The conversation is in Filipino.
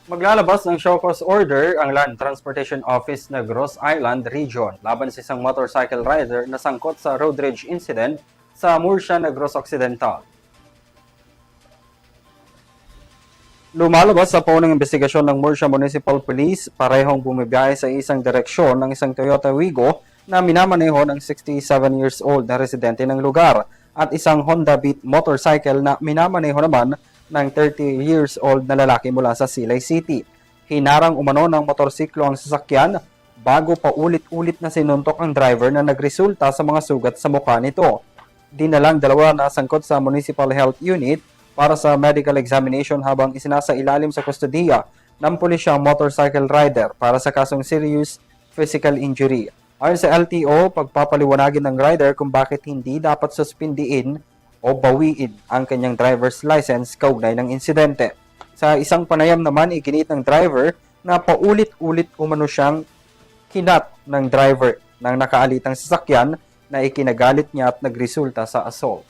Maglalabas ng show cause order ang Land Transportation Office Negros Island Region laban sa isang motorcycle rider na sangkot sa road rage incident sa Murcia, Negros Occidental. Lumalabas sa paunang investigasyon ng Murcia Municipal Police, parehong bumibiyahe sa isang direksyon ng isang Toyota Wigo na minamaneho ng 67 years old na residente ng lugar at isang Honda Beat motorcycle na minamaneho naman ng 30 years old na lalaki mula sa Silay City. Hinarang umano ng motorsiklo ang sasakyan bago pa ulit-ulit na sinuntok ang driver na nagresulta sa mga sugat sa mukha nito. Dinalang dalawa na sangkot sa Municipal Health Unit para sa medical examination habang isinasailalim sa kustodiya ng pulisyang motorcycle rider para sa kasong serious physical injury. Ayon sa LTO, pagpapaliwanagin ng rider kung bakit hindi dapat suspindiin o bawiin ang kanyang driver's license kaugnay ng insidente. Sa isang panayam naman, iginit ng driver na paulit-ulit umano siyang kinat ng driver ng nakaalitang sasakyan na ikinagalit niya at nagresulta sa assault.